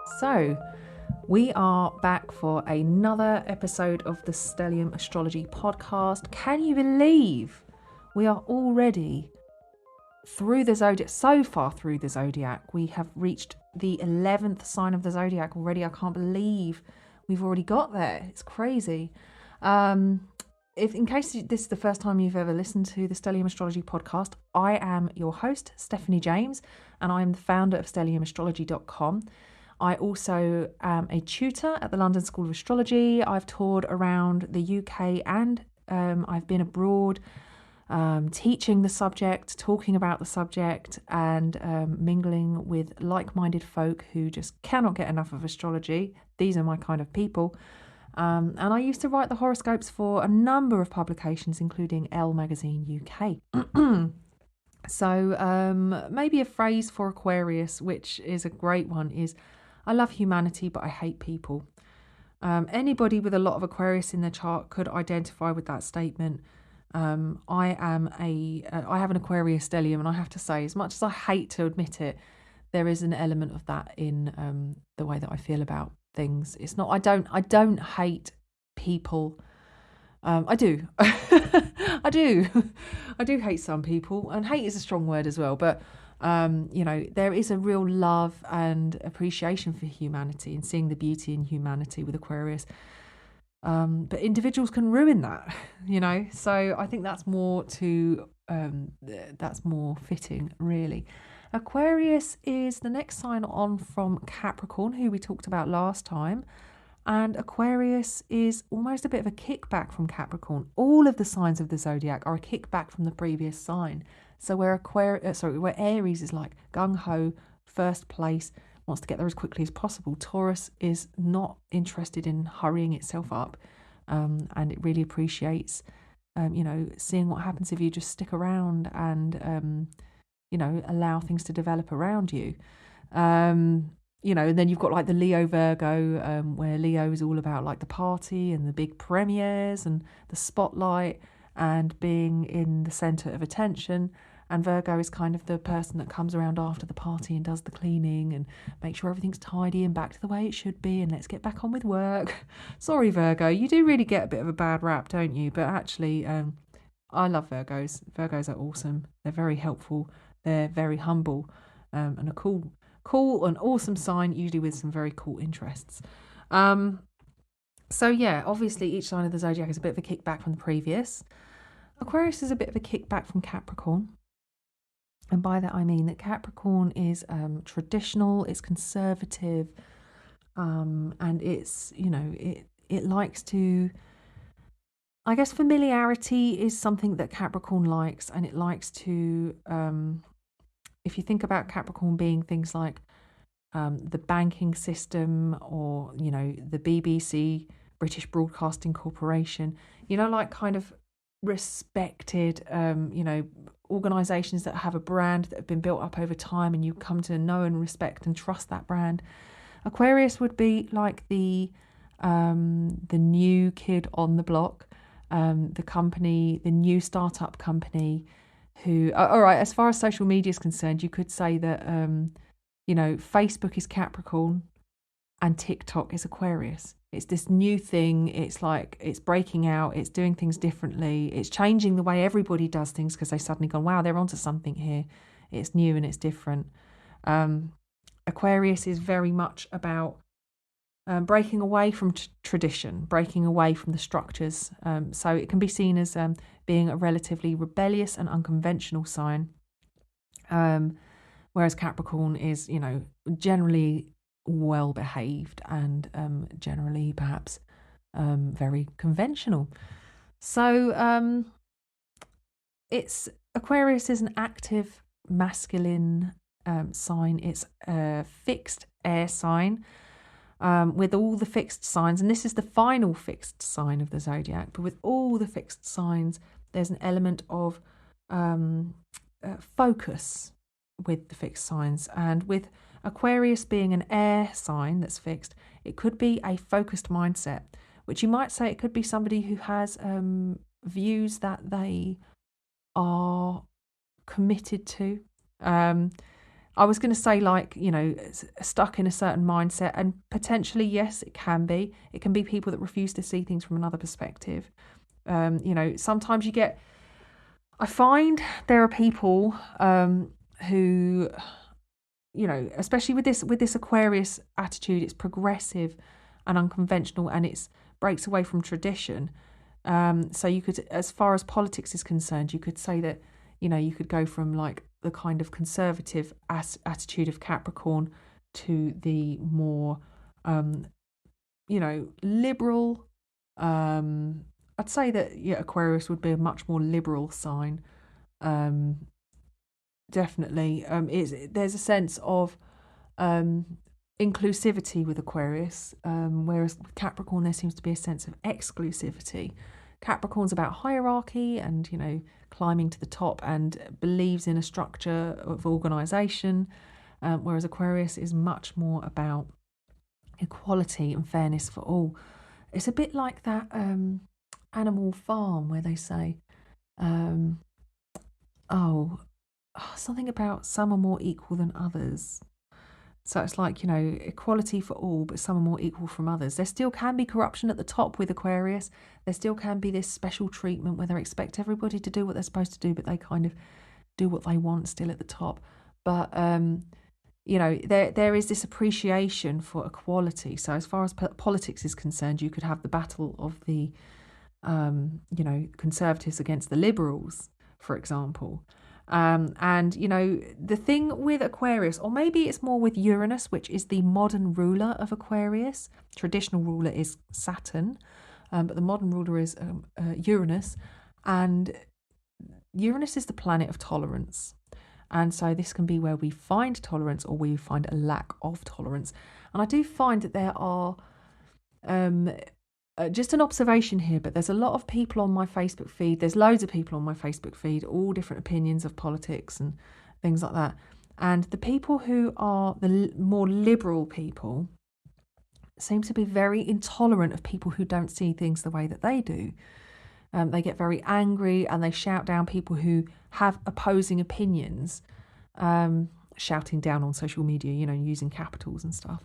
So, we are back for another episode of the Stellium Astrology podcast. Can you believe we are already through the zodiac, so far through the zodiac? We have reached the 11th sign of the zodiac already. I can't believe we've already got there. It's crazy. If in case this is the first time you've ever listened to the Stellium Astrology podcast, I am your host, Stephanie James, and I am the founder of stelliumastrology.com. I also am a tutor at the London School of Astrology. I've toured around the UK and I've been abroad teaching the subject, talking about the subject, and mingling with like-minded folk who just cannot get enough of astrology. These are my kind of people. And I used to write the horoscopes for a number of publications, including Elle Magazine UK. So maybe a phrase for Aquarius, which is a great one, is I love humanity, but I hate people. Anybody with a lot of Aquarius in their chart could identify with that statement. I have an Aquarius stellium, and I have to say, as much as I hate to admit it, there is an element of that in the way that I feel about things. It's not. I don't hate people. I do. I do. I do hate some people, and hate is a strong word as well. But there is a real love and appreciation for humanity and seeing the beauty in humanity with Aquarius. But individuals can ruin that, So I think that's more fitting, really. Aquarius is the next sign on from Capricorn, who we talked about last time. And Aquarius is almost a bit of a kickback from Capricorn. All of the signs of the zodiac are a kickback from the previous sign. So where Aries is like gung-ho, first place, wants to get there as quickly as possible, Taurus is not interested in hurrying itself up, and it really appreciates, seeing what happens if you just stick around and, allow things to develop around you. And then you've got like the Leo Virgo, where Leo is all about like the party and the big premieres and the spotlight and being in the centre of attention. And Virgo is kind of the person that comes around after the party and does the cleaning and makes sure everything's tidy and back to the way it should be, and let's get back on with work. Sorry, Virgo, you do really get a bit of a bad rap, don't you? But actually, I love Virgos. Virgos are awesome. They're very helpful. They're very humble, and a cool and awesome sign, usually with some very cool interests. So yeah, obviously each sign of the zodiac is a bit of a kickback from the previous. Aquarius is a bit of a kickback from Capricorn. And by that I mean that Capricorn is traditional, it's conservative, and it's, it likes to, I guess familiarity is something that Capricorn likes, and it likes to, if you think about Capricorn being things like the banking system or, the BBC, British Broadcasting Corporation, like kind of respected, organisations that have a brand that have been built up over time and you come to know and respect and trust that brand. Aquarius would be like the new kid on the block, the new startup company who, all right, as far as social media is concerned, you could say that, Facebook is Capricorn and TikTok is Aquarius. It's this new thing. It's like it's breaking out. It's doing things differently. It's changing the way everybody does things because they've suddenly gone, wow, they're onto something here. It's new and it's different. Aquarius is very much about breaking away from tradition, breaking away from the structures. So it can be seen as being a relatively rebellious and unconventional sign. Whereas Capricorn is, generally well behaved and generally perhaps very conventional. So it's Aquarius is an active masculine sign. It's a fixed air sign with all the fixed signs, and this is the final fixed sign of the zodiac, but with all the fixed signs there's an element of focus with the fixed signs. And with Aquarius being an air sign that's fixed, it could be a focused mindset, which you might say it could be somebody who has views that they are committed to. I was going to say, like, stuck in a certain mindset, and potentially, yes, it can be. It can be people that refuse to see things from another perspective. Sometimes I find there are people who, especially with this Aquarius attitude, it's progressive and unconventional, and it's breaks away from tradition. So you could, as far as politics is concerned, you could say that, you could go from like the kind of conservative attitude of Capricorn to the more, liberal. I'd say that, yeah, Aquarius would be a much more liberal sign. Um, Definitely. There's a sense of inclusivity with Aquarius, whereas with Capricorn there seems to be a sense of exclusivity. Capricorn's about hierarchy and, climbing to the top, and believes in a structure of organisation, whereas Aquarius is much more about equality and fairness for all. It's a bit like that Animal Farm where they say, um, oh, something about some are more equal than others. So it's like, equality for all, but some are more equal from others. There still can be corruption at the top with Aquarius. There still can be this special treatment where they expect everybody to do what they're supposed to do, but they kind of do what they want still at the top. But, there is this appreciation for equality. So as far as politics is concerned, you could have the battle of the, conservatives against the liberals, for example. The thing with Aquarius, or maybe it's more with Uranus, which is the modern ruler of Aquarius. Traditional ruler is Saturn, but the modern ruler is Uranus. And Uranus is the planet of tolerance. And so this can be where we find tolerance or we find a lack of tolerance. And I do find that there are... just an observation here, but there's a lot of people on my Facebook feed. There's loads of people on my Facebook feed, all different opinions of politics and things like that. And the people who are the more liberal people seem to be very intolerant of people who don't see things the way that they do. They get very angry and they shout down people who have opposing opinions, shouting down on social media, using capitals and stuff.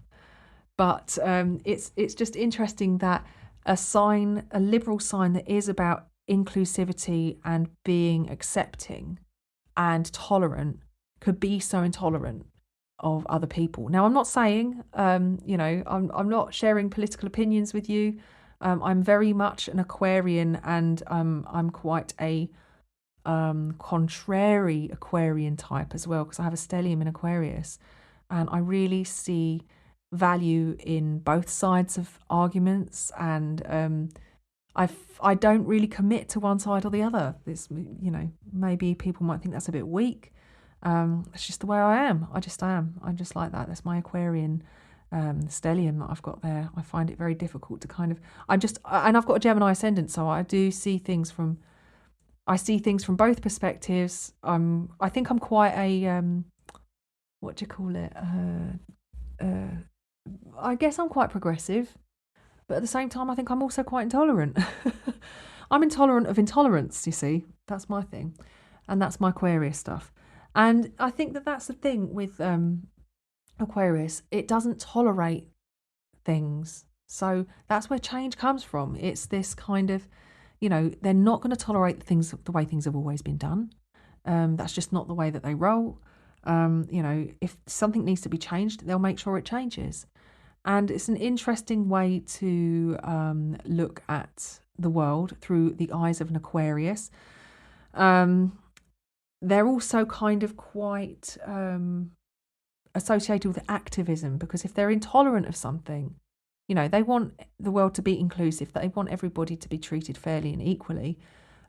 But it's just interesting that a liberal sign that is about inclusivity and being accepting and tolerant could be so intolerant of other people. Now, I'm not saying, I'm not sharing political opinions with you. I'm very much an Aquarian, and I'm quite a contrary Aquarian type as well, because I have a stellium in Aquarius, and I really see value in both sides of arguments, and I don't really commit to one side or the other. This, maybe people might think that's a bit weak. It's just the way I am. I just am. I'm just like that. That's my Aquarian stellium that I've got there. I find it very difficult to and I've got a Gemini ascendant, so I see things from both perspectives. I think I'm quite a what do you call it? I guess I'm quite progressive, but at the same time, I think I'm also quite intolerant. I'm intolerant of intolerance, you see. That's my thing. And that's my Aquarius stuff. And I think that that's the thing with Aquarius. It doesn't tolerate things. So that's where change comes from. It's this kind of, they're not going to tolerate things the way things have always been done. That's just not the way that they roll. If something needs to be changed, they'll make sure it changes. And it's an interesting way to look at the world through the eyes of an Aquarius. They're also kind of quite associated with activism, because if they're intolerant of something, they want the world to be inclusive, they want everybody to be treated fairly and equally.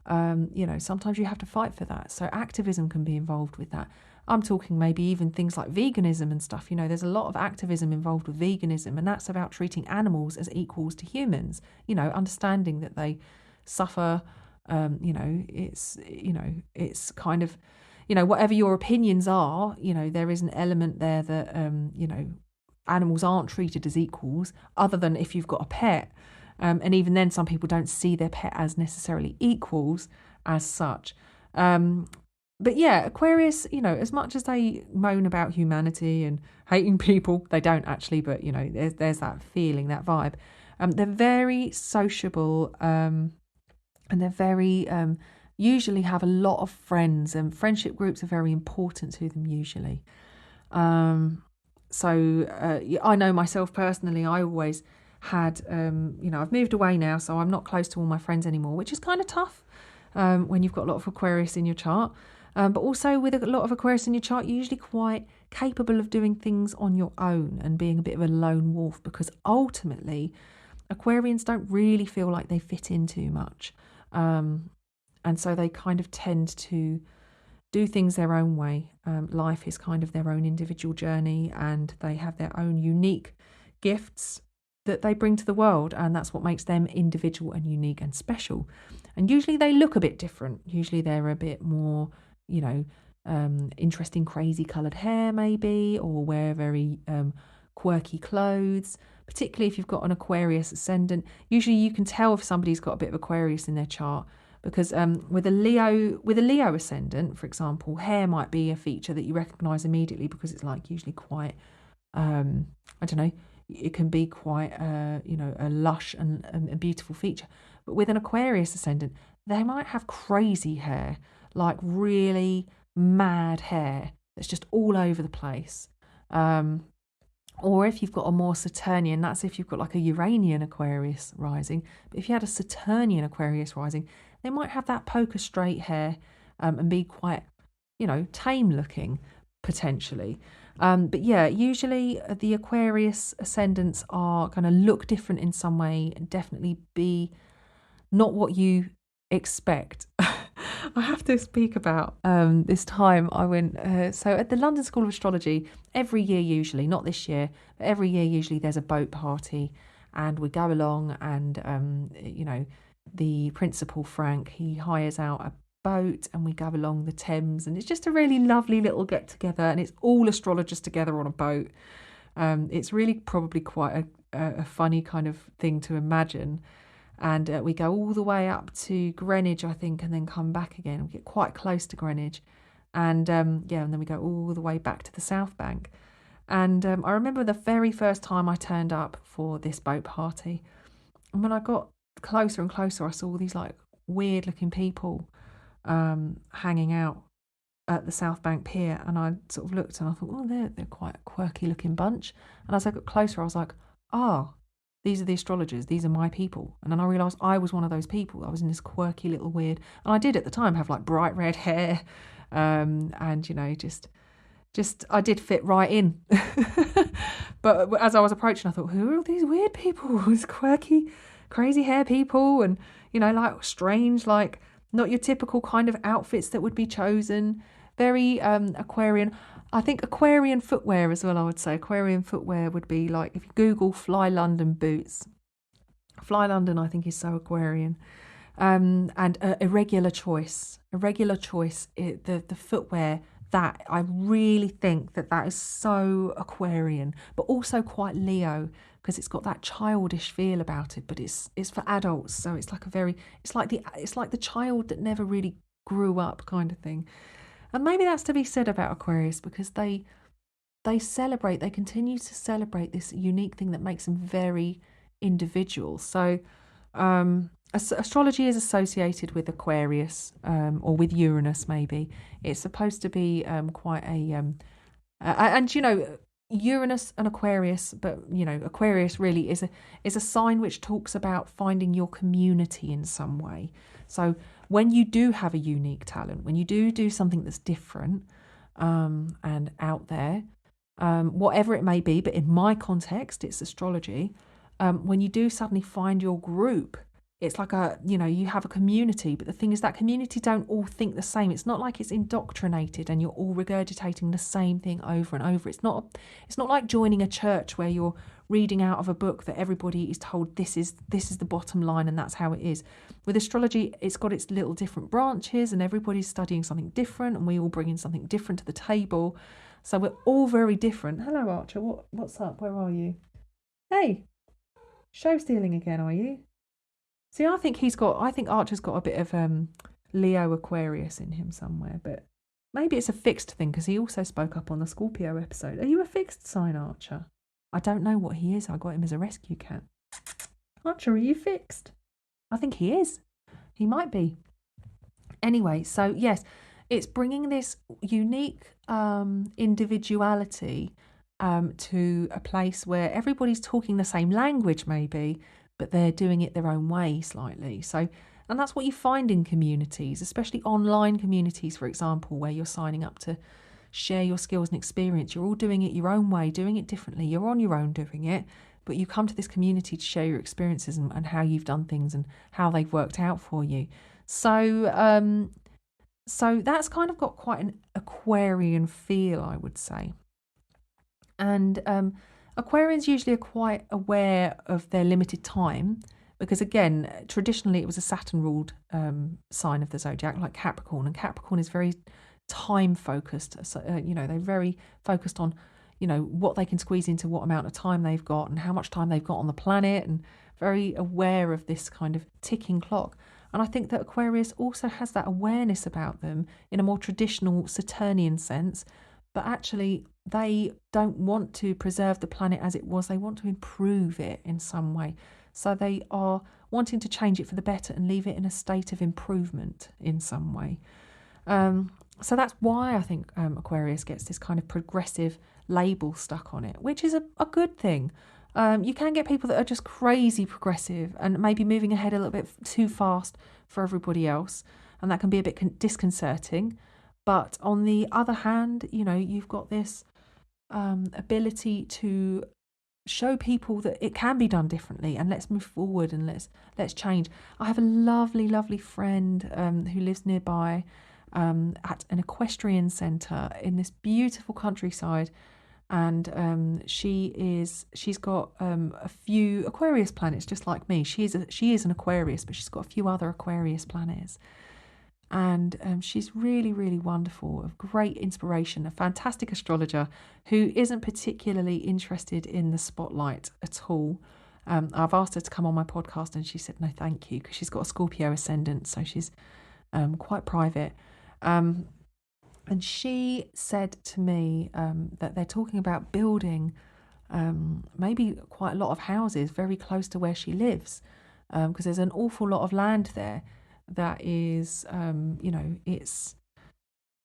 Sometimes you have to fight for that. So activism can be involved with that. I'm talking maybe even things like veganism and stuff. There's a lot of activism involved with veganism, and that's about treating animals as equals to humans, understanding that they suffer. It's kind of, whatever your opinions are, there is an element there that, animals aren't treated as equals, other than if you've got a pet. And even then, some people don't see their pet as necessarily equals as such. but yeah, Aquarius, as much as they moan about humanity and hating people, they don't actually, but there's that feeling, that vibe. They're very sociable, and they're very usually have a lot of friends, and friendship groups are very important to them usually. Um, so I know myself personally, I always had, I've moved away now, so I'm not close to all my friends anymore, which is kind of tough when you've got a lot of Aquarius in your chart. But also with a lot of Aquarius in your chart, you're usually quite capable of doing things on your own and being a bit of a lone wolf, because ultimately Aquarians don't really feel like they fit in too much. And so they kind of tend to do things their own way. Life is kind of their own individual journey, and they have their own unique gifts that they bring to the world, and that's what makes them individual and unique and special. And usually they look a bit different. Usually they're a bit more, interesting, crazy coloured hair maybe, or wear very quirky clothes. Particularly if you've got an Aquarius ascendant, usually you can tell if somebody's got a bit of Aquarius in their chart, because with a Leo ascendant, for example, hair might be a feature that you recognise immediately, because it's like usually quite, I don't know, it can be quite a lush and a beautiful feature. But with an Aquarius ascendant, they might have crazy hair, like really mad hair that's just all over the place. Or if you've got a more Saturnian, that's if you've got like a Uranian Aquarius rising. But if you had a Saturnian Aquarius rising, they might have that poker straight hair and be quite, tame looking potentially. But yeah, usually the Aquarius ascendants are going to look different in some way and definitely be not what you expect. I have to speak about this time I went, so at the London School of Astrology, every year usually, not this year, but every year usually there's a boat party, and we go along, and, the principal, Frank, he hires out a boat and we go along the Thames, and it's just a really lovely little get together, and it's all astrologers together on a boat. It's really probably quite a funny kind of thing to imagine. And we go all the way up to Greenwich, I think, and then come back again. We get quite close to Greenwich. And and then we go all the way back to the South Bank. And I remember the very first time I turned up for this boat party. And when I got closer and closer, I saw all these like weird looking people hanging out at the South Bank pier. And I sort of looked and I thought, oh, they're quite a quirky looking bunch. And as I got closer, I was like, these are the astrologers, these are my people. And then I realised I was one of those people. I was in this quirky little weird, and I did at the time have like bright red hair, and just I did fit right in. But as I was approaching, I thought, who are all these weird people? These quirky, crazy hair people, and like strange, like not your typical kind of outfits that would be chosen. Very Aquarian. I think Aquarian footwear as well, I would say. Aquarian footwear would be like, if you Google Fly London boots. Fly London, I think, is so Aquarian. And irregular choice. Irregular choice, the footwear, that I really think that is so Aquarian, but also quite Leo, because it's got that childish feel about it, but it's for adults. So it's like it's like the child that never really grew up kind of thing. And maybe that's to be said about Aquarius, because they continue to celebrate this unique thing that makes them very individual. So astrology is associated with Aquarius, or with Uranus maybe. It's supposed to be quite and Uranus and Aquarius, but Aquarius really is a sign which talks about finding your community in some way. So when you do have a unique talent, when you do something that's different and out there, whatever it may be, but in my context, it's astrology. When you do suddenly find your group, it's like you have a community, but the thing is that community don't all think the same. It's not like it's indoctrinated and you're all regurgitating the same thing over and over. It's not like joining a church where you're reading out of a book that everybody is told this is the bottom line and that's how it is. With astrology, it's got its little different branches and everybody's studying something different and we all bring in something different to the table. So we're all very different. Hello, Archer. What's up? Where are you? Hey, show stealing again, are you? See, I think Archer's got a bit of Leo Aquarius in him somewhere, but maybe it's a fixed thing because he also spoke up on the Scorpio episode. Are you a fixed sign, Archer? I don't know what he is. I got him as a rescue cat. Archer, are you fixed? I think he is. He might be. Anyway, so yes, it's bringing this unique individuality to a place where everybody's talking the same language, maybe, but they're doing it their own way slightly. So, and that's what you find in communities, especially online communities, for example, where you're signing up to share your skills and experience. You're all doing it your own way, doing it differently. You're on your own doing it, but you come to this community to share your experiences and how you've done things and how they've worked out for you. So, so that's kind of got quite an Aquarian feel, I would say. And Aquarians usually are quite aware of their limited time because, again, traditionally it was a Saturn-ruled sign of the zodiac, like Capricorn. And Capricorn is very time-focused. So, they're very focused on, what they can squeeze into what amount of time they've got and how much time they've got on the planet, and very aware of this kind of ticking clock. And I think that Aquarius also has that awareness about them in a more traditional Saturnian sense, but actually they don't want to preserve the planet as it was. They want to improve it in some way. So they are wanting to change it for the better and leave it in a state of improvement in some way. So that's why I think Aquarius gets this kind of progressive label stuck on it, which is a good thing. You can get people that are just crazy progressive and maybe moving ahead a little bit too fast for everybody else, and that can be a bit disconcerting. But on the other hand, you've got this ability to show people that it can be done differently, and let's move forward and let's change. I have a lovely, lovely friend who lives nearby at an equestrian centre in this beautiful countryside. And she's got a few Aquarius planets, just like me. She is an Aquarius, but she's got a few other Aquarius planets, and she's really, really wonderful, of great inspiration, a fantastic astrologer who isn't particularly interested in the spotlight at all. I've asked her to come on my podcast, and she said no, thank you, because she's got a Scorpio ascendant, so she's quite private. And she said to me that they're talking about building maybe quite a lot of houses very close to where she lives, because there's an awful lot of land there that is,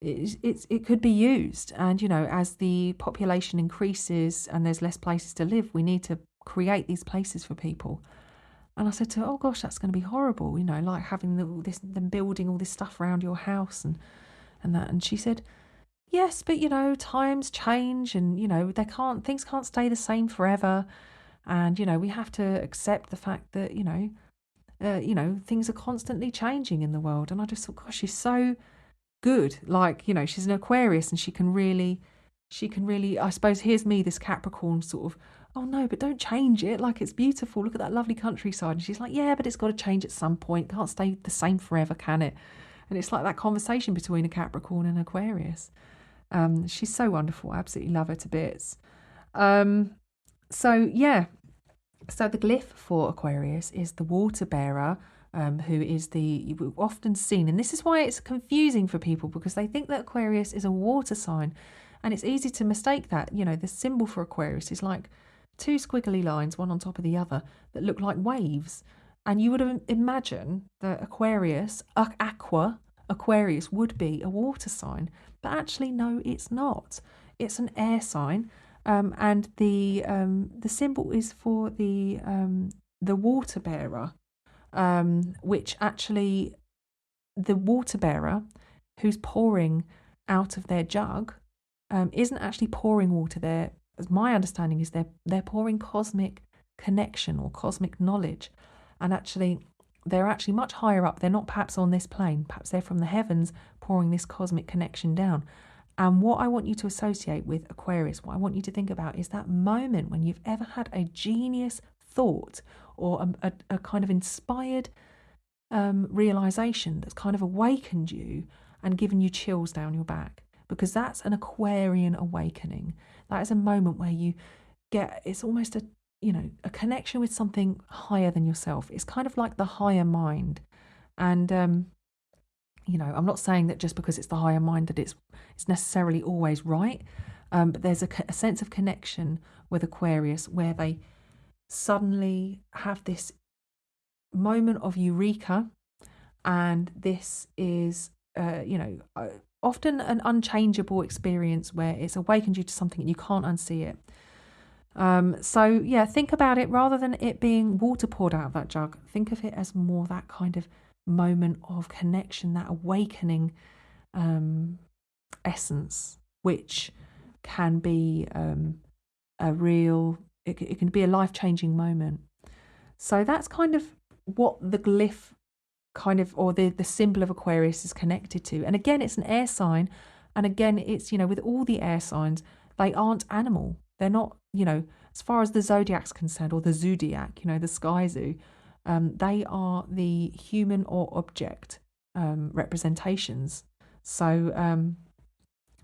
it could be used. And, as the population increases and there's less places to live, we need to create these places for people. And I said to her, oh gosh, that's going to be horrible, like having them building all this stuff around your house and that. And she said, yes, but times change, and things can't stay the same forever, and we have to accept the fact that things are constantly changing in the world. And I just thought, gosh, she's so good. Like, she's an Aquarius, and she can really, I suppose, here's me, this Capricorn, sort of, oh no, but don't change it, like, it's beautiful, look at that lovely countryside. And she's like, yeah, but it's got to change at some point, can't stay the same forever, can it? And it's like that conversation between a Capricorn and Aquarius. She's so wonderful. I absolutely love her to bits. So the glyph for Aquarius is the water bearer, who is you've often seen. And this is why it's confusing for people, because they think that Aquarius is a water sign. And it's easy to mistake that. The symbol for Aquarius is like two squiggly lines, one on top of the other, that look like waves. And you would imagine that Aquarius would be a water sign, but actually no, it's not. It's an air sign, and the symbol is for the water bearer, which actually the water bearer who's pouring out of their jug isn't actually pouring water there. As my understanding is, they're pouring cosmic connection or cosmic knowledge. And actually, they're actually much higher up. They're not perhaps on this plane. Perhaps they're from the heavens pouring this cosmic connection down. And what I want you to associate with Aquarius, what I want you to think about, is that moment when you've ever had a genius thought or a kind of inspired realization that's kind of awakened you and given you chills down your back. Because that's an Aquarian awakening. That is a moment where you get, it's almost a connection with something higher than yourself. It's kind of like the higher mind. And I'm not saying that just because it's the higher mind that it's necessarily always right, but there's a sense of connection with Aquarius where they suddenly have this moment of eureka, and this is, often an unchangeable experience where it's awakened you to something and you can't unsee it. So yeah, think about it rather than it being water poured out of that jug. Think of it as more that kind of moment of connection, that awakening essence, which can be it can be a life-changing moment. So that's kind of what the glyph kind of, or the symbol of Aquarius is connected to. And again, it's an air sign. And again, it's, with all the air signs, they aren't animal. They're not, as far as the zodiac's concerned, or the zodiac, the sky zoo, they are the human or object representations. So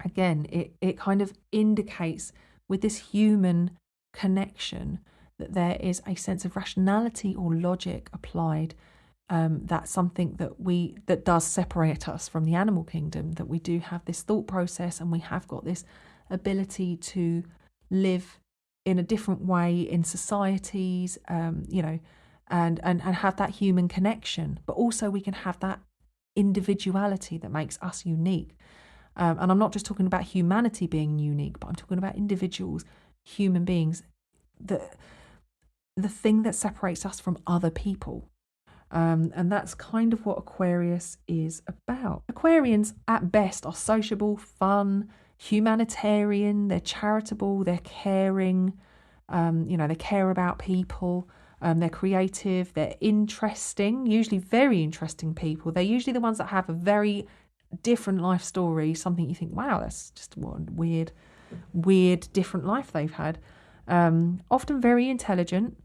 again, it kind of indicates with this human connection that there is a sense of rationality or logic applied. That's something that does separate us from the animal kingdom, that we do have this thought process and we have got this ability to live in a different way in societies, and have that human connection. But also we can have that individuality that makes us unique. And I'm not just talking about humanity being unique, but I'm talking about individuals, human beings, the thing that separates us from other people. And that's kind of what Aquarius is about. Aquarians at best are sociable, fun, humanitarian, they're charitable, they're caring, they care about people, they're creative, they're interesting, usually very interesting people. They're usually the ones that have a very different life story, something you think, wow, that's just what a weird, different life they've had. Often very intelligent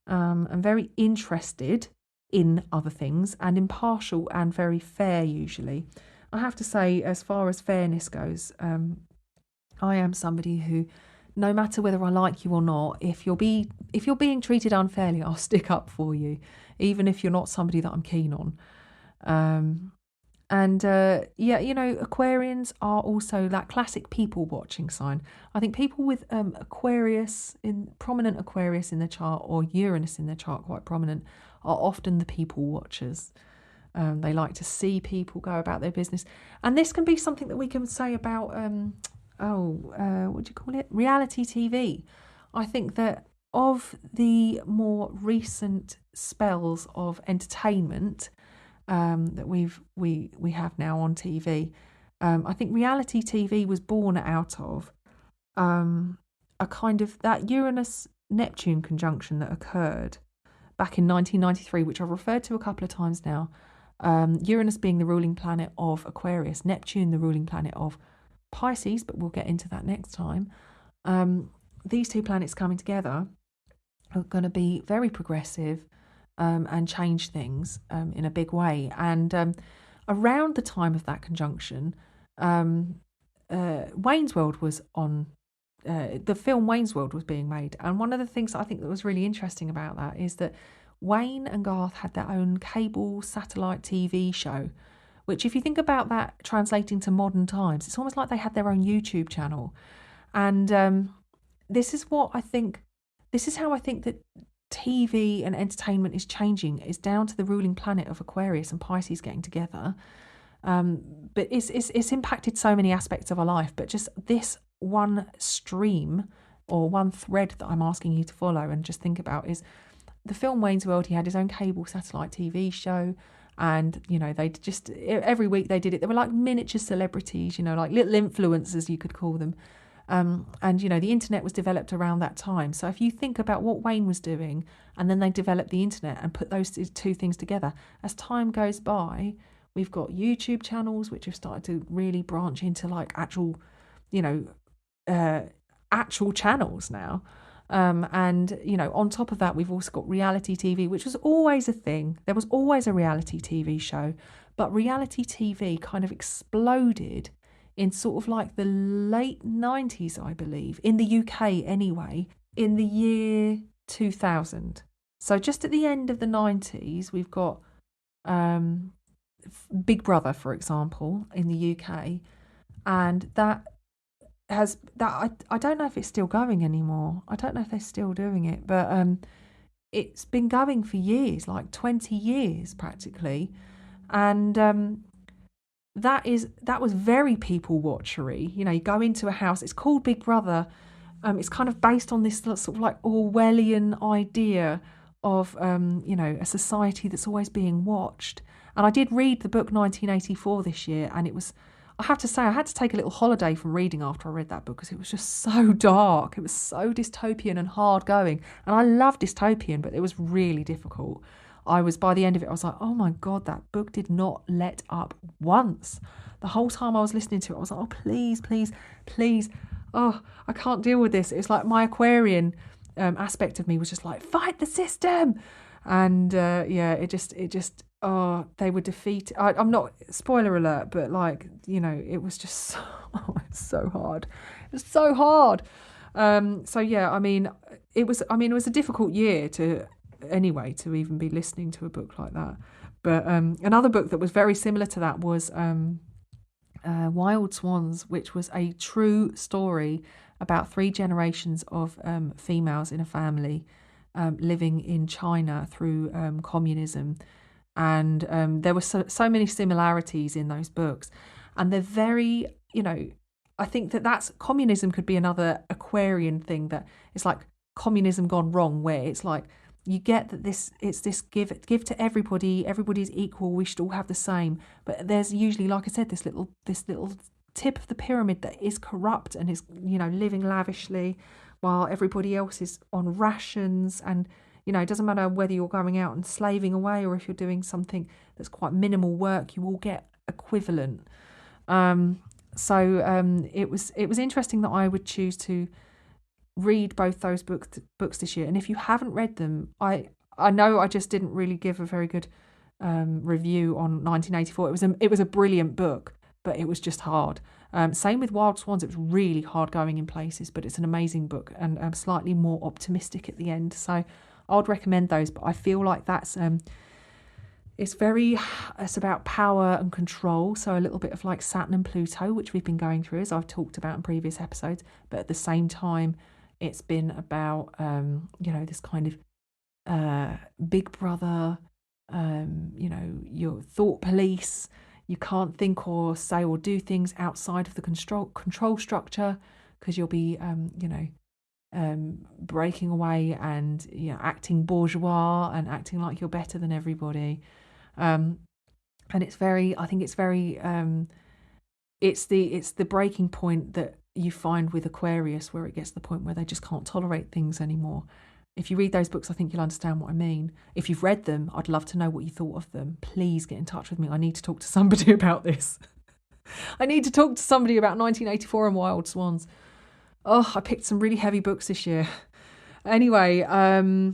and very interested in other things, and impartial and very fair usually. I have to say, as far as fairness goes, I am somebody who, no matter whether I like you or not, if you're being treated unfairly, I'll stick up for you, even if you're not somebody that I'm keen on. Aquarians are also that classic people watching sign. I think people with prominent Aquarius in the chart, or Uranus in the chart quite prominent, are often the people watchers. They like to see people go about their business. And this can be something that we can say about, what do you call it? Reality TV. I think that of the more recent spells of entertainment that we have now on TV, I think reality TV was born out of a kind of that Uranus-Neptune conjunction that occurred back in 1993, which I've referred to a couple of times now. Uranus being the ruling planet of Aquarius, Neptune the ruling planet of Pisces, but we'll get into that next time. These two planets coming together are going to be very progressive and change things in a big way. And around the time of that conjunction, Wayne's World was on. The film Wayne's World was being made, and one of the things I think that was really interesting about that is that Wayne and Garth had their own cable satellite TV show, which, if you think about that translating to modern times, it's almost like they had their own YouTube channel. And this is how I think that TV and entertainment is changing, is down to the ruling planet of Aquarius and Pisces getting together. But it's impacted so many aspects of our life, but just this one stream or one thread that I'm asking you to follow and just think about is the film Wayne's World. He had his own cable satellite TV show, and they just every week they did it. They were like miniature celebrities, like little influencers, you could call them. And the internet was developed around that time. So if you think about what Wayne was doing, and then they developed the internet and put those two things together, as time goes by, we've got YouTube channels which have started to really branch into like actual channels now. And on top of that, we've also got reality TV, which was always a thing. There was always a reality TV show, but reality TV kind of exploded in sort of like the late 90s, I believe, in the UK anyway, in the year 2000. So just at the end of the 90s, we've got Big Brother, for example, in the UK, and I don't know if it's still going anymore. I don't know if they're still doing it, but it's been going for years, like 20 years practically, and that was very people watchery. You know, you go into a house. It's called Big Brother. It's kind of based on this sort of like Orwellian idea of a society that's always being watched. And I did read the book 1984 this year, and it was, I have to say, I had to take a little holiday from reading after I read that book because it was just so dark. It was so dystopian and hard going. And I love dystopian, but it was really difficult. By the end of it, I was like, oh my God, that book did not let up once. The whole time I was listening to it, I was like, oh, please, please, please. Oh, I can't deal with this. It's like my Aquarian aspect of me was just like, fight the system. And it just, oh, they were defeated. I'm not, spoiler alert, but like, it was just so hard. It was so hard. It was a difficult year to even be listening to a book like that. But another book that was very similar to that was Wild Swans, which was a true story about 3 generations of females in a family living in China through communism. And there were so many similarities in those books. And they're very, I think that's communism could be another Aquarian thing, that it's like communism gone wrong, where it's like, you get that it's this give to everybody. Everybody's equal. We should all have the same. But there's usually, like I said, this little tip of the pyramid that is corrupt and is living lavishly, while everybody else is on rations. And it doesn't matter whether you're going out and slaving away or if you're doing something that's quite minimal work, you all get equivalent. It was interesting that I would choose to read both those books this year. And if you haven't read them, I know I just didn't really give a very good review on 1984. It was a brilliant book, but it was just hard. Same with Wild Swans. It was really hard going in places, but it's an amazing book and slightly more optimistic at the end. So I would recommend those. But I feel like that's it's about power and control. So a little bit of like Saturn and Pluto, which we've been going through, as I've talked about in previous episodes. But at the same time, it's been about, this kind of Big Brother, your thought police. You can't think or say or do things outside of the control structure, because you'll be, breaking away and acting bourgeois and acting like you're better than everybody. And it's very, it's the breaking point that you find with Aquarius, where it gets to the point where they just can't tolerate things anymore. If you read those books, I think you'll understand what I mean. If you've read them, I'd love to know what you thought of them. Please get in touch with me. I need to talk to somebody about this. I need to talk to somebody about 1984 and Wild Swans. Oh, I picked some really heavy books this year. Anyway, reality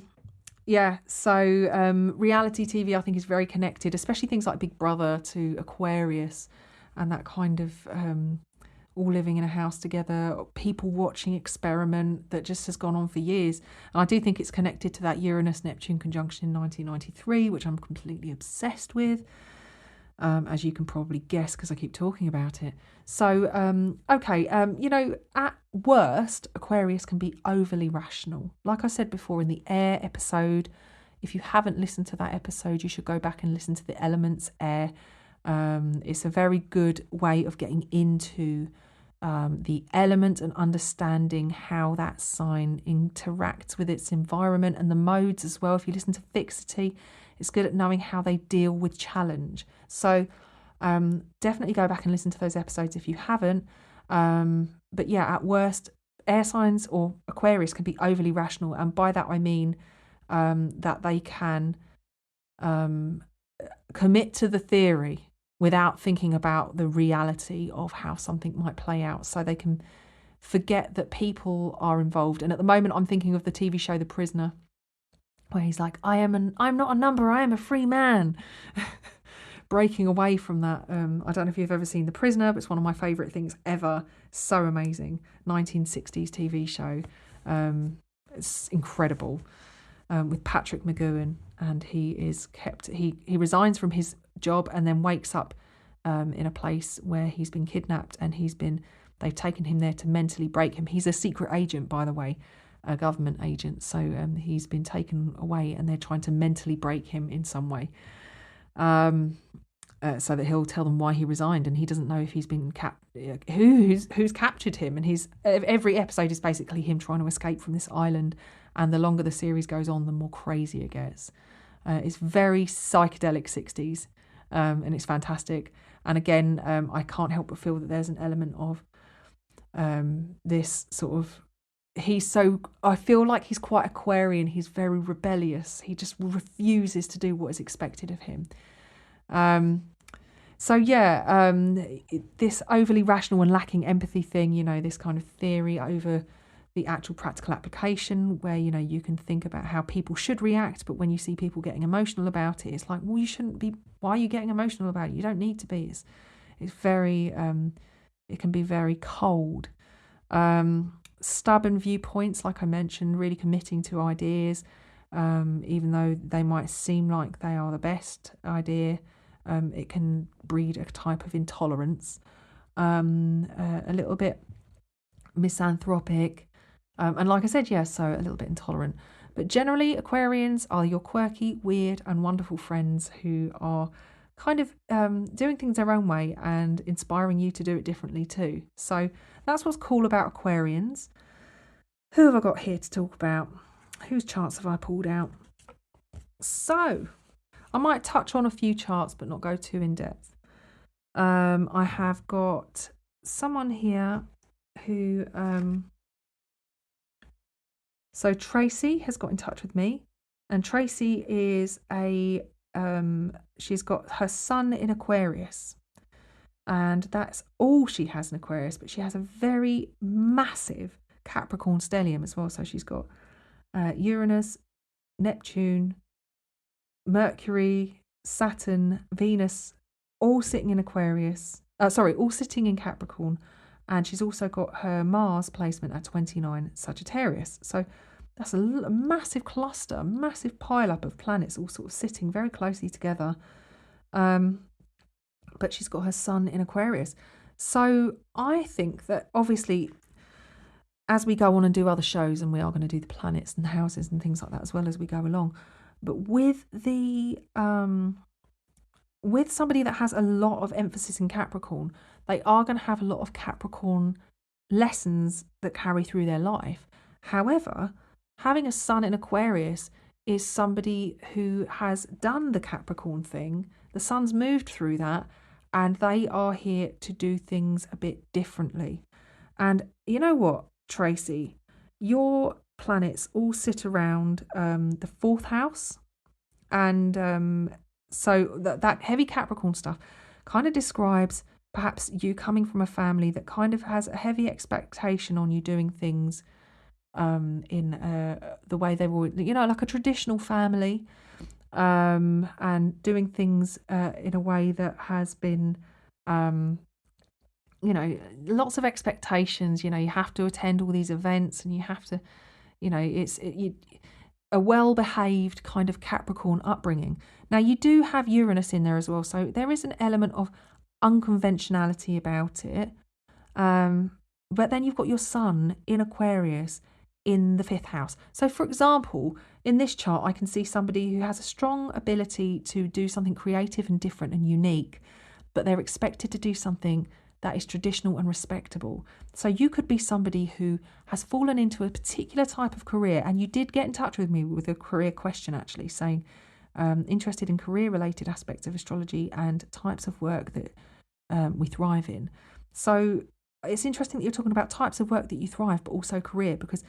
TV I think is very connected, especially things like Big Brother, to Aquarius, and that kind of all living in a house together, people watching experiment that just has gone on for years. And I do think it's connected to that Uranus-Neptune conjunction in 1993, which I'm completely obsessed with, as you can probably guess because I keep talking about it. So, at worst, Aquarius can be overly rational. Like I said before in the air episode, if you haven't listened to that episode, you should go back and listen to the elements air. It's a very good way of getting into the element and understanding how that sign interacts with its environment and the modes as well. If you listen to Fixity, it's good at knowing how they deal with challenge. So definitely go back and listen to those episodes if you haven't. But yeah, at worst, air signs or Aquarius can be overly rational. And by that I mean that they can commit to the theory without thinking about the reality of how something might play out. So they can forget that people are involved. And at the moment, I'm thinking of the TV show The Prisoner, where he's like, I'm not a number, I am a free man. Breaking away from that. I don't know if you've ever seen The Prisoner, but it's one of my favourite things ever. So amazing. 1960s TV show. It's incredible. With Patrick McGoohan, and he resigns from his job and then wakes up in a place where he's been kidnapped and they've taken him there to mentally break him. He's a secret agent, by the way, a government agent. So he's been taken away and they're trying to mentally break him in some way. So that he'll tell them why he resigned, and he doesn't know if he's been who's captured him. And every episode is basically him trying to escape from this island. And the longer the series goes on, the more crazy it gets. It's very psychedelic 60s, and it's fantastic. And again, I can't help but feel that there's an element of this sort of. I feel like he's quite Aquarian. He's very rebellious. He just refuses to do what is expected of him. This overly rational and lacking empathy thing, this kind of theory over the actual practical application where, you can think about how people should react, but when you see people getting emotional about it, it's like, well, you shouldn't be. Why are you getting emotional about it? You don't need to be. It's very, it can be very cold. Stubborn viewpoints, like I mentioned, really committing to ideas, even though they might seem like they are the best idea. It can breed a type of intolerance, a little bit misanthropic, and like I said, so a little bit intolerant. But generally, Aquarians are your quirky, weird, and wonderful friends who are kind of doing things their own way and inspiring you to do it differently too. So that's what's cool about Aquarians. Who have I got here to talk about? Whose charts have I pulled out? So I might touch on a few charts but not go too in depth. I have got someone here who so Tracy has got in touch with me, and Tracy is she's got her sun in Aquarius, and that's all she has in Aquarius, but she has a very massive Capricorn stellium as well. So she's got Uranus, Neptune, Mercury, Saturn, Venus, all sitting in Aquarius. All sitting in Capricorn. And she's also got her Mars placement at 29 Sagittarius. So that's a massive cluster, a massive pile-up of planets all sort of sitting very closely together. But she's got her sun in Aquarius. So I think that obviously, as we go on and do other shows, and we are going to do the planets and the houses and things like that as well as we go along, but with with somebody that has a lot of emphasis in Capricorn, they are going to have a lot of Capricorn lessons that carry through their life. However, having a sun in Aquarius is somebody who has done the Capricorn thing. The sun's moved through that, and they are here to do things a bit differently. And you know what, Tracy? Your planets all sit around the fourth house, and so that heavy Capricorn stuff kind of describes perhaps you coming from a family that kind of has a heavy expectation on you doing things in the way they were, like a traditional family, and doing things in a way that has been, lots of expectations. You have to attend all these events, and you have to, a well-behaved kind of Capricorn upbringing. Now, you do have Uranus in there as well, so there is an element of unconventionality about it. But then you've got your sun in Aquarius in the fifth house. So, for example, in this chart, I can see somebody who has a strong ability to do something creative and different and unique, but they're expected to do something that is traditional and respectable. So you could be somebody who has fallen into a particular type of career, and you did get in touch with me with a career question, actually, saying interested in career-related aspects of astrology and types of work that we thrive in. So it's interesting that you're talking about types of work that you thrive, but also career, because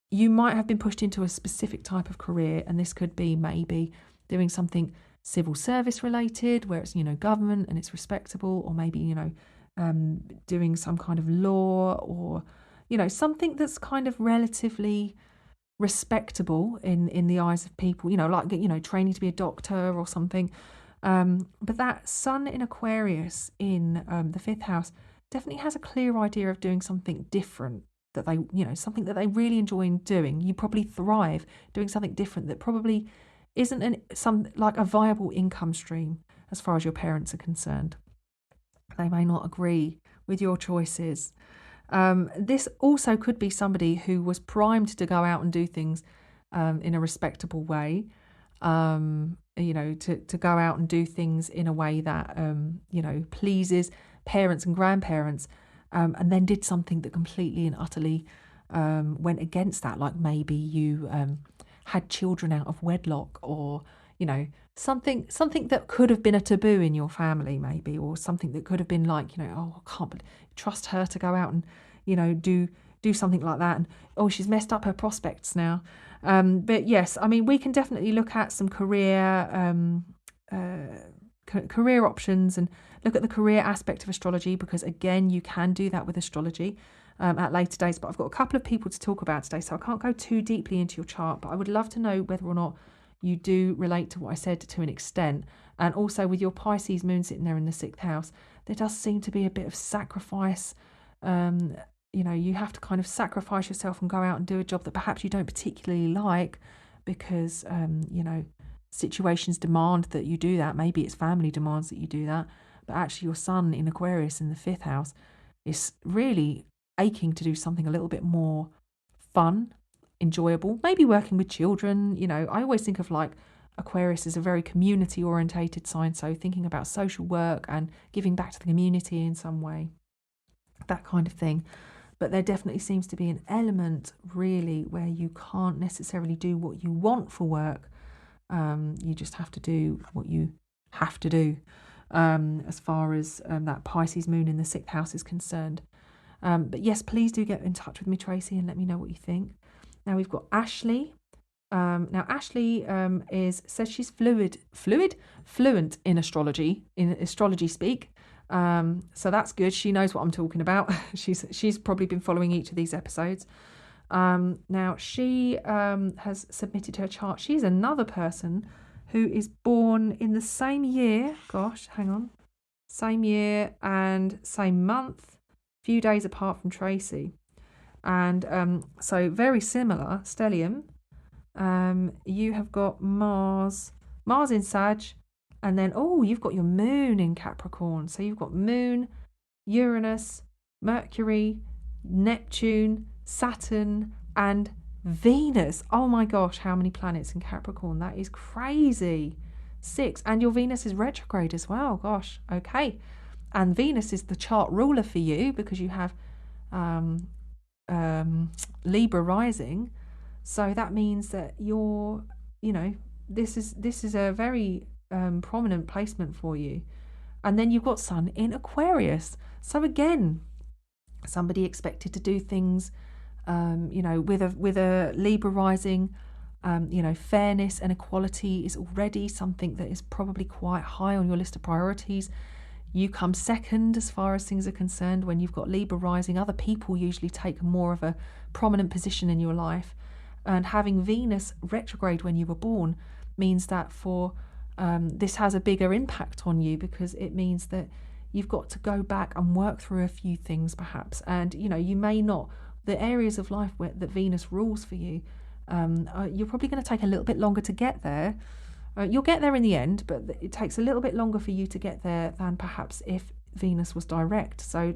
you might have been pushed into a specific type of career, and this could be maybe doing something civil service related, where it's, government and it's respectable, or maybe, doing some kind of law, or, something that's kind of relatively respectable in the eyes of people, like, training to be a doctor or something. But that sun in Aquarius in the fifth house definitely has a clear idea of doing something different, that they, something that they really enjoy doing. You probably thrive doing something different that probably isn't like a viable income stream. as far as your parents are concerned. They may not agree with your choices. This also could be somebody who was primed to go out and do things in a respectable way, to go out and do things in a way that, pleases parents and grandparents, and then did something that completely and utterly went against that. Like maybe you had children out of wedlock, or, something that could have been a taboo in your family, maybe, or something that could have been like, oh, I can't trust her to go out and, do something like that. And, oh, she's messed up her prospects now. But yes, I mean, we can definitely look at some career options and look at the career aspect of astrology, because again, you can do that with astrology at later dates. But I've got a couple of people to talk about today, so I can't go too deeply into your chart, but I would love to know whether or not you do relate to what I said to an extent. And also with your Pisces moon sitting there in the 6th house, there does seem to be a bit of sacrifice. You have to kind of sacrifice yourself and go out and do a job that perhaps you don't particularly like, because, situations demand that you do that. Maybe it's family demands that you do that. But actually your sun in Aquarius in the 5th house is really aching to do something a little bit more fun, enjoyable, maybe working with children. I always think of like Aquarius is a very community orientated sign, so thinking about social work and giving back to the community in some way, that kind of thing. But there definitely seems to be an element really where you can't necessarily do what you want for work. You just have to do what you have to do, as far as that Pisces moon in the 6th house is concerned. But yes, please do get in touch with me, Tracy, and let me know what you think. Now we've got Ashley. Now Ashley says she's fluent in astrology speak. So that's good. She knows what I'm talking about. She's probably been following each of these episodes. Now she has submitted her chart. She's another person who is born in the same year. Same year and same month, few days apart from Tracy. And so very similar stellium. You have got Mars in Sag, and then you've got your moon in Capricorn. So you've got Moon, Uranus, Mercury, Neptune, Saturn, and Venus. Oh my gosh, how many planets in Capricorn? That is crazy. 6. And your Venus is retrograde as well. Gosh, okay. And Venus is the chart ruler for you, because you have Libra rising. So that means that you're, this is a very prominent placement for you. And then you've got Sun in Aquarius. So again, somebody expected to do things, with a Libra rising. Fairness and equality is already something that is probably quite high on your list of priorities. You come second as far as things are concerned. When you've got Libra rising, other people usually take more of a prominent position in your life. And having Venus retrograde when you were born means that this has a bigger impact on you, because it means that you've got to go back and work through a few things perhaps. And, you may not, the areas of life that Venus rules for you, you're probably going to take a little bit longer to get there. You'll get there in the end, but it takes a little bit longer for you to get there than perhaps if Venus was direct. So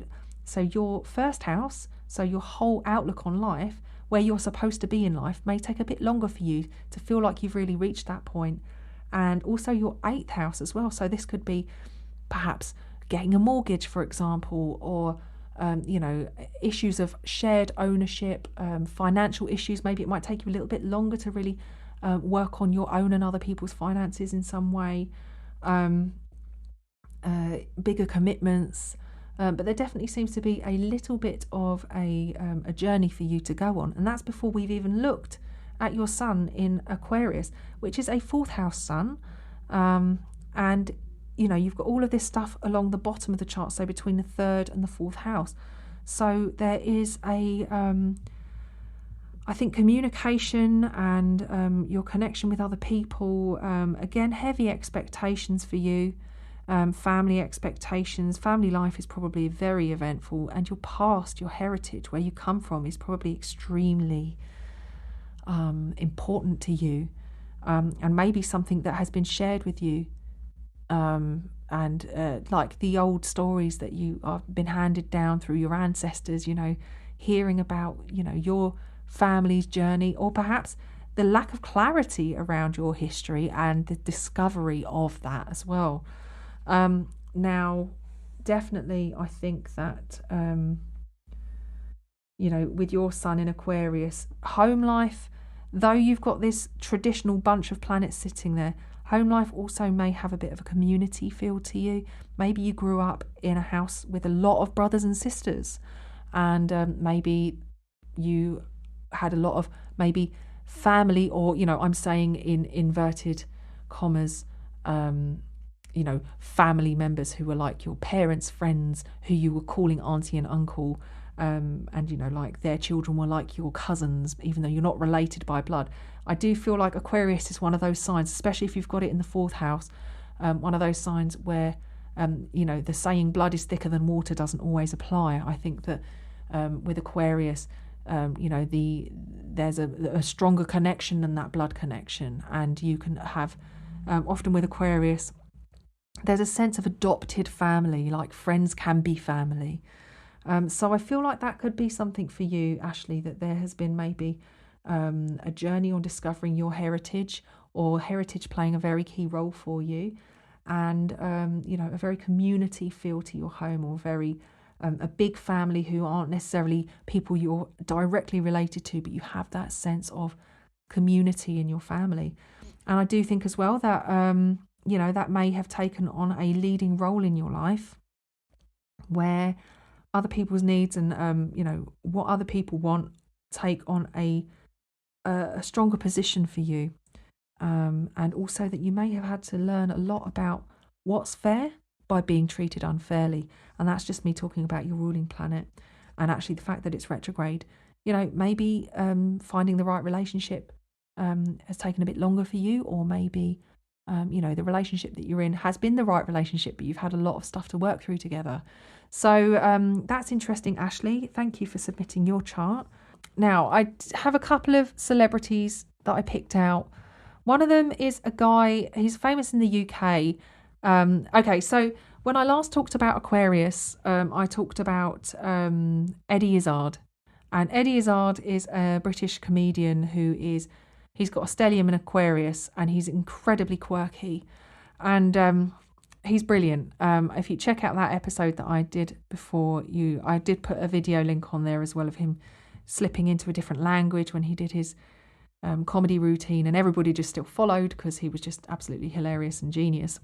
your first house, so your whole outlook on life, where you're supposed to be in life, may take a bit longer for you to feel like you've really reached that point. And also your 8th house as well. So this could be perhaps getting a mortgage, for example, or issues of shared ownership, financial issues. Maybe it might take you a little bit longer to really work on your own and other people's finances in some way. Bigger commitments. But there definitely seems to be a little bit of a journey for you to go on. And that's before we've even looked at your sun in Aquarius, which is a 4th house sun. And, you've got all of this stuff along the bottom of the chart, so between the 3rd and the 4th house. So there is I think communication and your connection with other people, again, heavy expectations for you. Family expectations, family life is probably very eventful, and your past, your heritage, where you come from, is probably extremely important to you, and maybe something that has been shared with you and like the old stories that you have been handed down through your ancestors, hearing about, your family's journey, or perhaps the lack of clarity around your history and the discovery of that as well. Now, definitely, I think that, with your sun in Aquarius, home life, though you've got this traditional bunch of planets sitting there, home life also may have a bit of a community feel to you. Maybe you grew up in a house with a lot of brothers and sisters, and maybe you had a lot of maybe family, or, I'm saying in inverted commas, family members who were like your parents' friends, who you were calling auntie and uncle, and like their children were like your cousins, even though you're not related by blood. I do feel like Aquarius is one of those signs, especially if you've got it in the fourth house, one of those signs where the saying blood is thicker than water doesn't always apply. I think that with Aquarius, there's a stronger connection than that blood connection, and you can have often with Aquarius, there's a sense of adopted family, like friends can be family. So I feel like that could be something for you, Ashley, that there has been maybe a journey on discovering your heritage, or heritage playing a very key role for you, and a very community feel to your home, or very a big family who aren't necessarily people you're directly related to, but you have that sense of community in your family. And I do think as well that that may have taken on a leading role in your life, where other people's needs and what other people want take on a stronger position for you, and also that you may have had to learn a lot about what's fair by being treated unfairly. And that's just me talking about your ruling planet, and actually the fact that it's retrograde. Maybe finding the right relationship has taken a bit longer for you, or maybe the relationship that you're in has been the right relationship, but you've had a lot of stuff to work through together. So that's interesting, Ashley. Thank you for submitting your chart. Now, I have a couple of celebrities that I picked out. One of them is a guy, he's famous in the UK. Okay, so when I last talked about Aquarius, I talked about Eddie Izzard. And Eddie Izzard is a British comedian he's got a stellium in Aquarius, and he's incredibly quirky. And he's brilliant. If you check out that episode that I did before I did put a video link on there as well of him slipping into a different language when he did his comedy routine, and everybody just still followed because he was just absolutely hilarious and genius.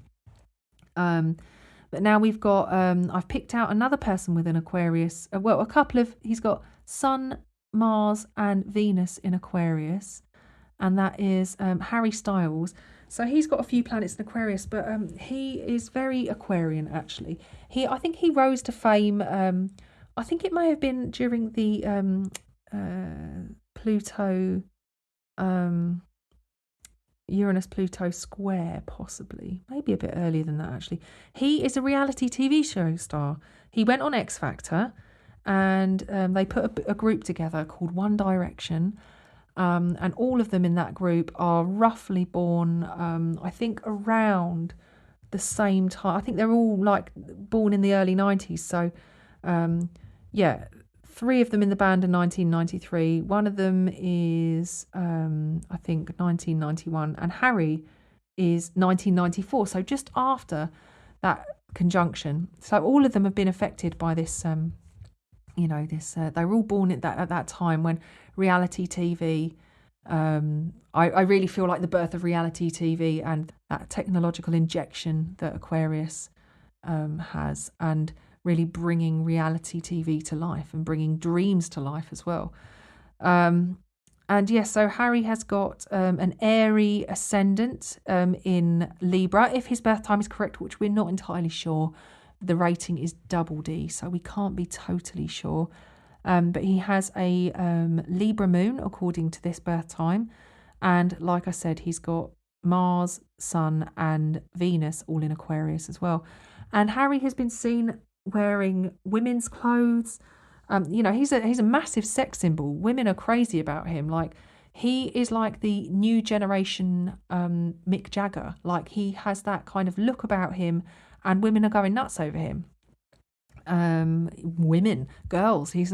But now we've got, I've picked out another person with an Aquarius. He's got Sun, Mars and Venus in Aquarius, and that is Harry Styles. So he's got a few planets in Aquarius, but he is very Aquarian, actually. I think he rose to fame, I think it may have been during the Pluto, Uranus-Pluto square, possibly. Maybe a bit earlier than that, actually. He is a reality TV show star. He went on X Factor, and they put a group together called One Direction, and all of them in that group are roughly born, I think, around the same time. I think they're all like born in the early 90s. So, three of them in the band are 1993. One of them is, I think, 1991. And Harry is 1994. So just after that conjunction. So all of them have been affected by this, they were all born at that time when reality TV, I really feel like the birth of reality TV and that technological injection that Aquarius has, and really bringing reality TV to life and bringing dreams to life as well. So Harry has got an airy ascendant in Libra, if his birth time is correct, which we're not entirely sure. The rating is double D, so we can't be totally sure. But he has a Libra moon, according to this birth time. And like I said, he's got Mars, Sun and Venus all in Aquarius as well. And Harry has been seen wearing women's clothes. He's a massive sex symbol. Women are crazy about him. Like, he is like the new generation Mick Jagger. Like, he has that kind of look about him, and women are going nuts over him. Women, girls. I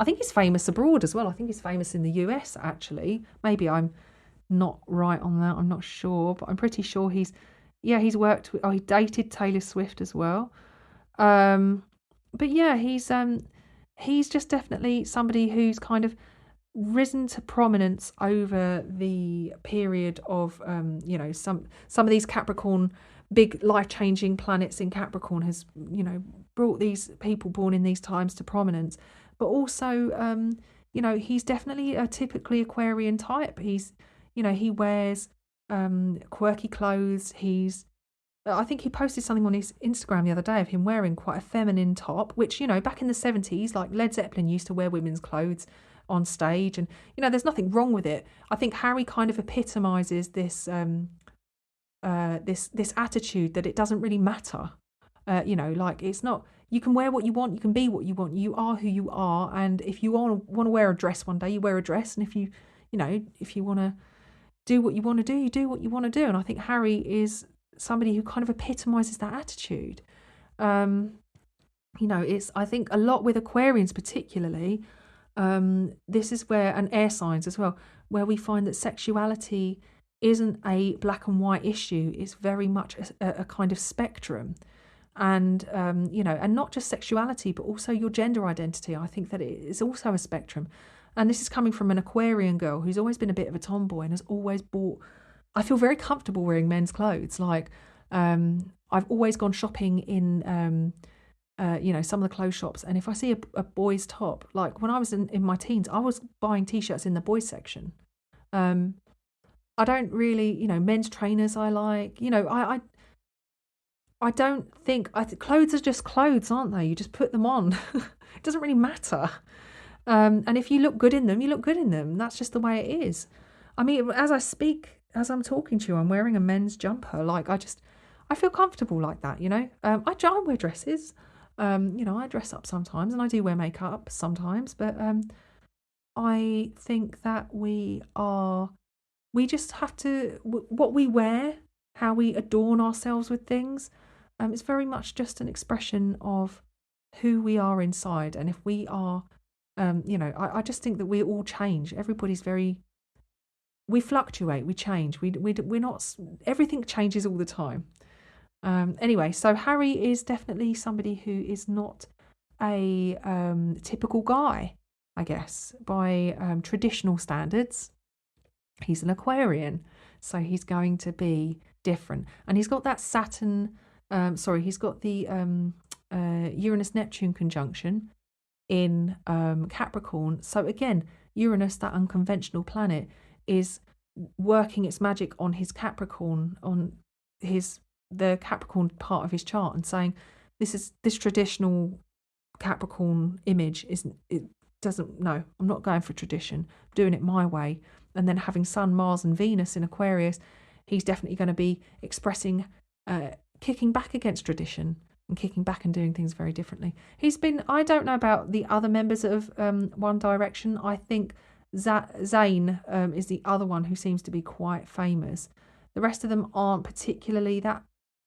think he's famous abroad as well. I think he's famous in the US, actually. Maybe I'm not right on that. I'm not sure, but I'm pretty sure he's worked with, he dated Taylor Swift as well. Um, but yeah, he's just definitely somebody who's kind of risen to prominence over the period of some of these Capricorn, big life changing planets in Capricorn has brought these people born in these times to prominence. But also he's definitely a typically Aquarian type. He wears quirky clothes. I think he posted something on his Instagram the other day of him wearing quite a feminine top, which, back in the 70s, like Led Zeppelin used to wear women's clothes on stage, and there's nothing wrong with it. I think Harry kind of epitomizes this this attitude that it doesn't really matter. Like, it's not, you can wear what you want, you can be what you want, you are who you are, and if you want to wear a dress one day, you wear a dress, and if you want to do what you want to do, you do what you want to do. And I think Harry is somebody who kind of epitomizes that attitude. It's, I think, a lot with Aquarians particularly. This is where, and air signs as well, where we find that sexuality isn't a black and white issue. It's very much a kind of spectrum. And, and not just sexuality, but also your gender identity. I think that it is also a spectrum. And this is coming from an Aquarian girl who's always been a bit of a tomboy and has always I feel very comfortable wearing men's clothes. Like, I've always gone shopping in, some of the clothes shops. And if I see a boy's top, like when I was in my teens, I was buying T-shirts in the boys section. I don't really, men's trainers I like. I don't think, clothes are just clothes, aren't they? You just put them on. It doesn't really matter. And if you look good in them, you look good in them. That's just the way it is. I mean, as I'm talking to you, I'm wearing a men's jumper. Like, I feel comfortable like that, I wear dresses. I dress up sometimes, and I do wear makeup sometimes. But I think that we just have to, what we wear, how we adorn ourselves with things, it's very much just an expression of who we are inside. And if we are, I just think that we all change. We fluctuate, we change. We're not, everything changes all the time. Anyway, so Harry is definitely somebody who is not a typical guy, I guess, by traditional standards. He's an Aquarian, so he's going to be different. And he's got that he's got the Uranus-Neptune conjunction in Capricorn. So again, Uranus, that unconventional planet, is working its magic on his Capricorn, on the Capricorn part of his chart, and saying this traditional Capricorn image I'm not going for tradition, I'm doing it my way. And then having Sun, Mars and Venus in Aquarius, he's definitely going to be expressing, kicking back against tradition and kicking back and doing things very differently. I don't know about the other members of One Direction. I think Zayn is the other one who seems to be quite famous. The rest of them aren't particularly that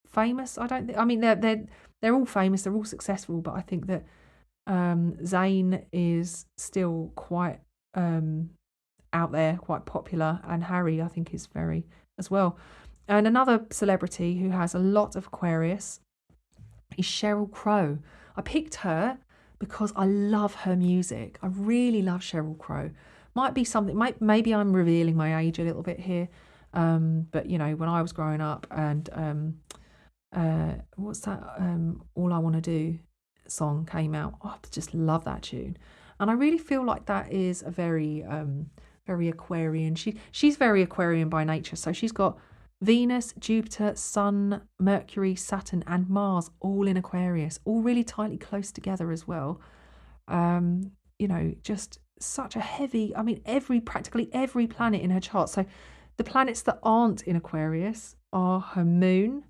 famous. I don't think. I mean, they're all famous. They're all successful, but I think that Zayn is still quite out there, quite popular, and Harry, I think, is very as well. And another celebrity who has a lot of Aquarius is Sheryl Crow. I picked her because I love her music. I really love Sheryl Crow. Might be something. Maybe I'm revealing my age a little bit here. But when I was growing up, and what's that? All I Want to Do song came out. I just love that tune, and I really feel like that is a very, very Aquarian. She's very Aquarian by nature. So she's got Venus, Jupiter, Sun, Mercury, Saturn, and Mars all in Aquarius, all really tightly close together as well. Just such a heavy. I mean, practically every planet in her chart. So the planets that aren't in Aquarius are her moon,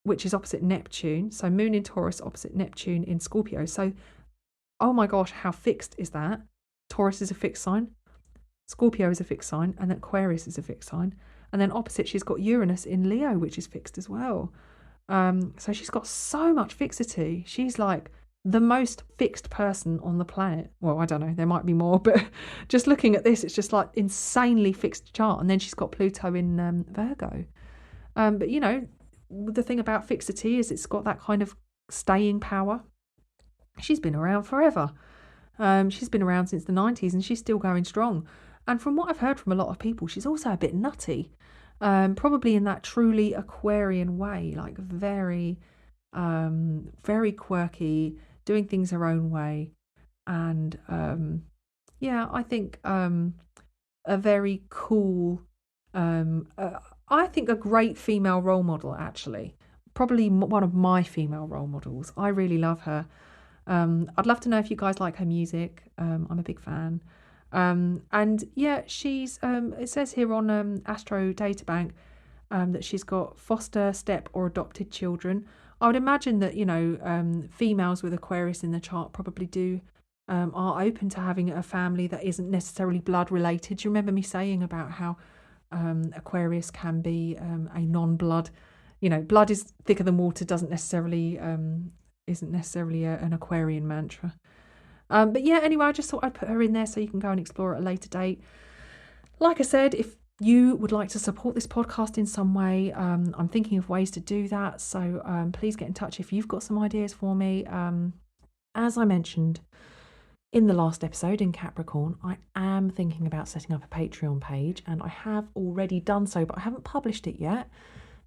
which is opposite Neptune. So moon in Taurus opposite Neptune in Scorpio. So, oh my gosh, how fixed is that? Taurus is a fixed sign. Scorpio is a fixed sign, and then Aquarius is a fixed sign. And then opposite, she's got Uranus in Leo, which is fixed as well. So she's got so much fixity. She's like the most fixed person on the planet. Well, I don't know, there might be more, but just looking at this, it's just like insanely fixed chart. And then she's got Pluto in Virgo. But you know, the thing about fixity is it's got that kind of staying power. She's been around forever. She's been around since the 90s and she's still going strong. And from what I've heard from a lot of people, she's also a bit nutty. Probably in that truly Aquarian way, like very, very quirky, doing things her own way. And yeah, I think a very cool, I think a great female role model, actually. Probably one of my female role models. I really love her. I'd love to know if you guys like her music. I'm a big fan. And yeah, she's it says here on Astro Databank that she's got foster, step or adopted children. I would imagine that, you know, females with Aquarius in the chart probably are open to having a family that isn't necessarily blood related. Do you remember me saying about how Aquarius can be a non-blood, you know, blood is thicker than water, isn't necessarily an Aquarian mantra. But yeah, anyway, I just thought I'd put her in there so you can go and explore at a later date. Like I said, if you would like to support this podcast in some way, I'm thinking of ways to do that. So please get in touch if you've got some ideas for me. As I mentioned in the last episode in Capricorn, I am thinking about setting up a Patreon page, and I have already done so, but I haven't published it yet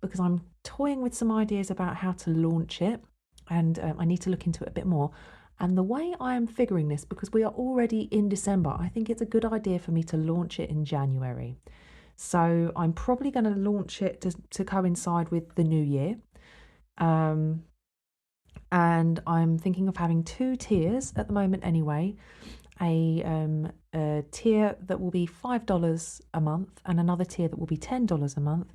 because I'm toying with some ideas about how to launch it, and I need to look into it a bit more. And the way I am figuring this, because we are already in December, I think it's a good idea for me to launch it in January. So I'm probably going to launch it to coincide with the new year. And I'm thinking of having 2 tiers at the moment anyway. A tier that will be $5 a month and another tier that will be $10 a month.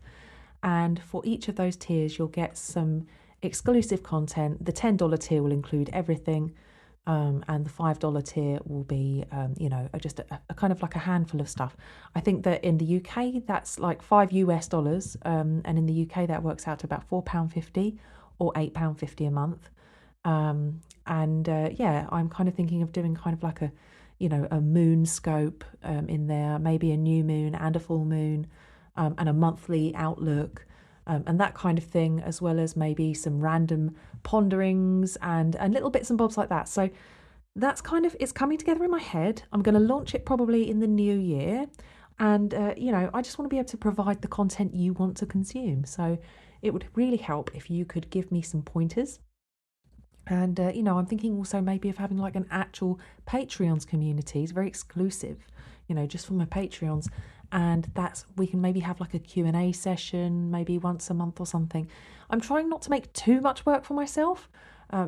And for each of those tiers, you'll get some exclusive content. The $10 tier will include everything. And the $5 tier will be, just a kind of like a handful of stuff. I think that in the UK, that's like $5 US, and in the UK, that works out to about £4.50 or £8.50 a month. Yeah, I'm kind of thinking of doing kind of like a moon scope in there, maybe a new moon and a full moon, and a monthly outlook. And that kind of thing, as well as maybe some random ponderings and little bits and bobs like that. So that's kind of, it's coming together in my head. I'm going to launch it probably in the new year. And, I just want to be able to provide the content you want to consume. So it would really help if you could give me some pointers. And, I'm thinking also maybe of having like an actual Patreons community. It's very exclusive, just for my Patreons. And we can maybe have like a Q&A session, maybe once a month or something. I'm trying not to make too much work for myself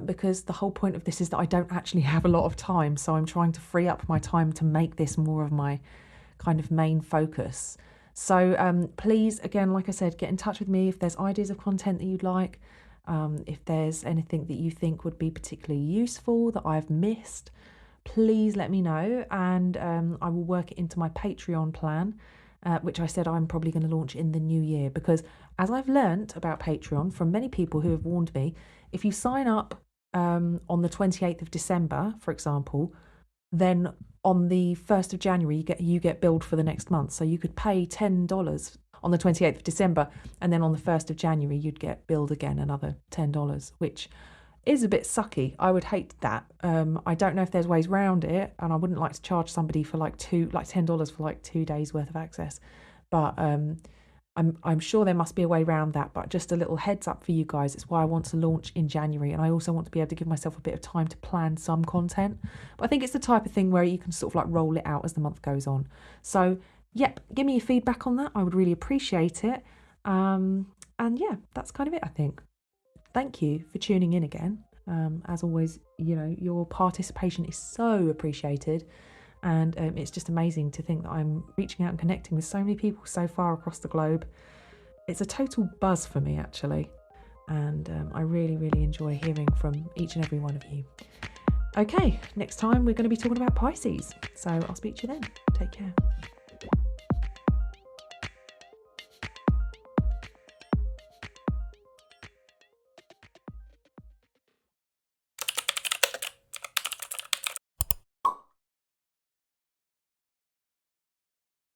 because the whole point of this is that I don't actually have a lot of time. So I'm trying to free up my time to make this more of my kind of main focus. So please, again, like I said, get in touch with me if there's ideas of content that you'd like. If there's anything that you think would be particularly useful that I've missed, please let me know, and I will work it into my Patreon plan, which I said I'm probably going to launch in the new year, because as I've learnt about Patreon from many people who have warned me, if you sign up on the 28th of December, for example, then on the 1st of January you get billed for the next month. So you could pay $10 on the 28th of December, and then on the 1st of January you'd get billed again another $10, which is a bit sucky. I would hate that. I don't know if there's ways around it, and I wouldn't like to charge somebody for $10 for like 2 days worth of access. But I'm sure there must be a way around that. But just a little heads up for you guys. It's why I want to launch in January, and I also want to be able to give myself a bit of time to plan some content. But I think it's the type of thing where you can sort of like roll it out as the month goes on. So yep, give me your feedback on that. I would really appreciate it. And yeah, that's kind of it, I think. Thank you for tuning in again. As always, your participation is so appreciated. And it's just amazing to think that I'm reaching out and connecting with so many people so far across the globe. It's a total buzz for me, actually. And I really, really enjoy hearing from each and every one of you. Okay, next time we're going to be talking about Pisces. So I'll speak to you then. Take care.